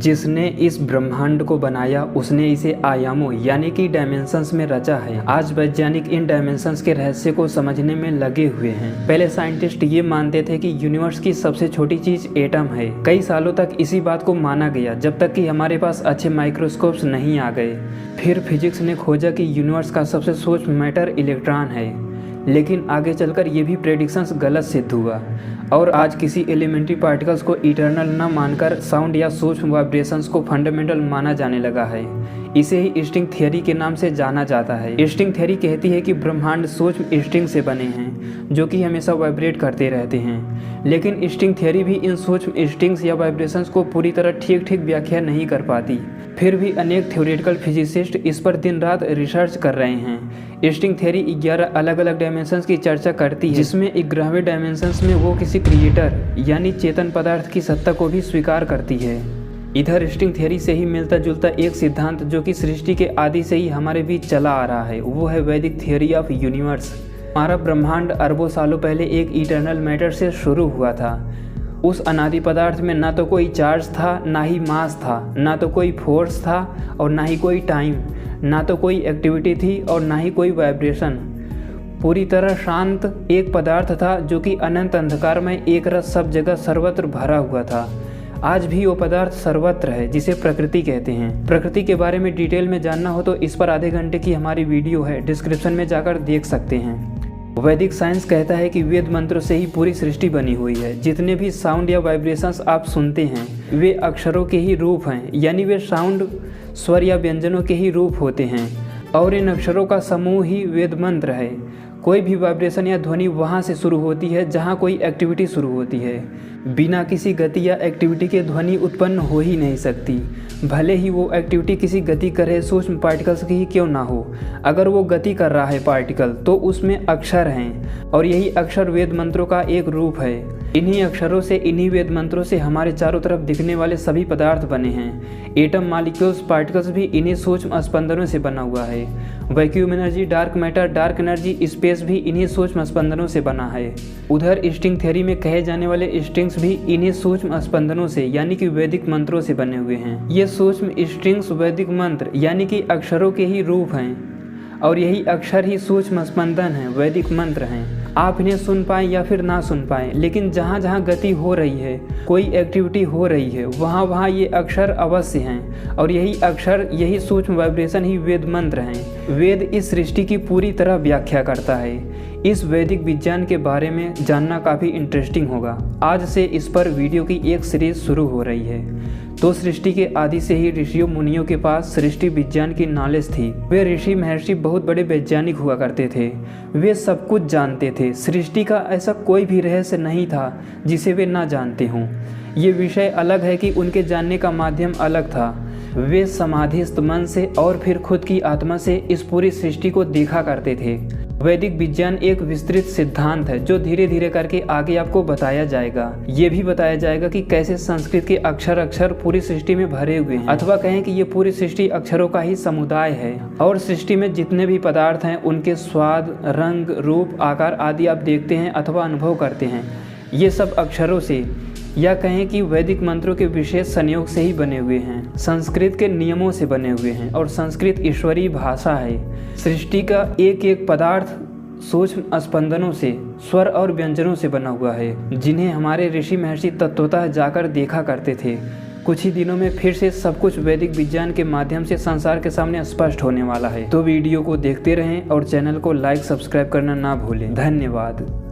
जिसने इस ब्रह्मांड को बनाया उसने इसे आयामों यानी कि डायमेंशंस में रचा है। आज वैज्ञानिक इन डायमेंशंस के रहस्य को समझने में लगे हुए हैं। पहले साइंटिस्ट ये मानते थे कि यूनिवर्स की सबसे छोटी चीज एटम है। कई सालों तक इसी बात को माना गया जब तक कि हमारे पास अच्छे माइक्रोस्कोप्स नहीं आ गए। फिर फिजिक्स ने खोजा कि यूनिवर्स का सबसे सूक्ष्म मैटर इलेक्ट्रॉन है, लेकिन आगे चलकर ये भी प्रेडिक्शंस गलत सिद्ध हुआ और आज किसी एलिमेंट्री पार्टिकल्स को इटर्नल न मानकर साउंड या सूक्ष्म वाइब्रेशंस को फंडामेंटल माना जाने लगा है। इसे ही स्ट्रिंग थियरी के नाम से जाना जाता है। स्ट्रिंग थियरी कहती है कि ब्रह्मांड सूक्ष्म स्ट्रिंग से बने हैं जो कि हमेशा वाइब्रेट करते रहते हैं, लेकिन स्ट्रिंग थियरी भी इन सूक्ष्म स्ट्रिंग्स या वाइब्रेशंस को पूरी तरह ठीक व्याख्या नहीं कर पाती। फिर भी अनेक थ्योरेटिकल फिजिसिस्ट इस पर दिन रात रिसर्च कर रहे हैं। स्ट्रिंग थियरी 11 अलग अलग डायमेंशंस की चर्चा करती है, जिसमें 11वें डायमेंशंस में वो किसी क्रिएटर यानी चेतन पदार्थ की सत्ता को भी स्वीकार करती है। इधर स्ट्रिंग थियरी से ही मिलता जुलता एक सिद्धांत जो कि सृष्टि के आदि से ही हमारे बीच चला आ रहा है, वो है वैदिक थियरी ऑफ यूनिवर्स। हमारा ब्रह्मांड अरबों सालों पहले एक इटर्नल मैटर से शुरू हुआ था। उस अनादि पदार्थ में ना तो कोई चार्ज था, ना ही मास था, ना तो कोई फोर्स था और ना ही कोई टाइम, ना तो कोई एक्टिविटी थी और ना ही कोई वाइब्रेशन। पूरी तरह शांत एक पदार्थ था जो कि अनंत अंधकार में एक रस सब जगह सर्वत्र भरा हुआ था। आज भी वो पदार्थ सर्वत्र है जिसे प्रकृति कहते हैं। प्रकृति के बारे में डिटेल में जानना हो तो इस पर आधे घंटे की हमारी वीडियो है, डिस्क्रिप्शन में जाकर देख सकते हैं। वैदिक साइंस कहता है कि वेद मंत्रों से ही पूरी सृष्टि बनी हुई है। जितने भी साउंड या वाइब्रेशंस आप सुनते हैं वे अक्षरों के ही रूप हैं, यानी वे साउंड स्वर या व्यंजनों के ही रूप होते हैं और इन अक्षरों का समूह ही वेद मंत्र है। कोई भी वाइब्रेशन या ध्वनि वहाँ से शुरू होती है जहाँ कोई एक्टिविटी शुरू होती है। बिना किसी गति या एक्टिविटी के ध्वनि उत्पन्न हो ही नहीं सकती, भले ही वो एक्टिविटी किसी गति कर रहे सूक्ष्म पार्टिकल्स की ही क्यों ना हो। अगर वो गति कर रहा है पार्टिकल तो उसमें अक्षर हैं और यही अक्षर वेद मंत्रों का एक रूप है। इन्हीं अक्षरों से, इन्हीं वेद मंत्रों से हमारे चारों तरफ दिखने वाले सभी पदार्थ बने हैं। एटम, मॉलिक्यूल्स, पार्टिकल्स भी इन्हीं सूक्ष्म स्पंदनों से बना हुआ है। Vacuum energy, dark matter, dark energy, space भी इन्हीं सूक्ष्म स्पंदनों से बना है। उधर स्ट्रिंग थ्योरी में कहे जाने वाले स्ट्रिंग्स भी इन्हीं सूक्ष्म स्पंदनों से यानी कि वैदिक मंत्रों से बने हुए हैं। ये सूक्ष्म स्ट्रिंग्स वैदिक मंत्र यानी कि अक्षरों के ही रूप हैं और यही अक्षर ही सूक्ष्म स्पंदन हैं, वैदिक मंत्र हैं। आप इन्हें सुन पाएं या फिर ना सुन पाएं, लेकिन जहाँ जहाँ गति हो रही है, कोई एक्टिविटी हो रही है, वहाँ वहाँ ये अक्षर अवश्य हैं और यही अक्षर, यही सूक्ष्म वाइब्रेशन ही वेद मंत्र हैं। वेद इस सृष्टि की पूरी तरह व्याख्या करता है। इस वैदिक विज्ञान के बारे में जानना काफ़ी इंटरेस्टिंग होगा। आज से इस पर वीडियो की एक सीरीज शुरू हो रही है। तो सृष्टि के आदि से ही ऋषियों मुनियों के पास सृष्टि विज्ञान की नॉलेज थी। वे ऋषि महर्षि बहुत बड़े वैज्ञानिक हुआ करते थे। वे सब कुछ जानते थे। सृष्टि का ऐसा कोई भी रहस्य नहीं था जिसे वे ना जानते हों। ये विषय अलग है कि उनके जानने का माध्यम अलग था। वे समाधिस्थ मन से और फिर खुद की आत्मा से इस पूरी सृष्टि को देखा करते थे। वैदिक विज्ञान एक विस्तृत सिद्धांत है जो धीरे धीरे करके आगे आपको बताया जाएगा। ये भी बताया जाएगा कि कैसे संस्कृत के अक्षर पूरी सृष्टि में भरे हुए हैं, अथवा कहें कि ये पूरी सृष्टि अक्षरों का ही समुदाय है और सृष्टि में जितने भी पदार्थ हैं उनके स्वाद, रंग, रूप, आकार आदि आप देखते हैं अथवा अनुभव करते हैं, ये सब अक्षरों से या कहें कि वैदिक मंत्रों के विशेष संयोग से ही बने हुए हैं। संस्कृत के नियमों से बने हुए हैं और संस्कृत ईश्वरीय भाषा है। सृष्टि का एक एक पदार्थ सूक्ष्म स्पंदनों से, स्वर और व्यंजनों से बना हुआ है, जिन्हें हमारे ऋषि महर्षि तत्वतः जाकर देखा करते थे। कुछ ही दिनों में फिर से सब कुछ वैदिक विज्ञान के माध्यम से संसार के सामने स्पष्ट होने वाला है। तो वीडियो को देखते रहें और चैनल को लाइक, सब्सक्राइब करना ना भूलें। धन्यवाद।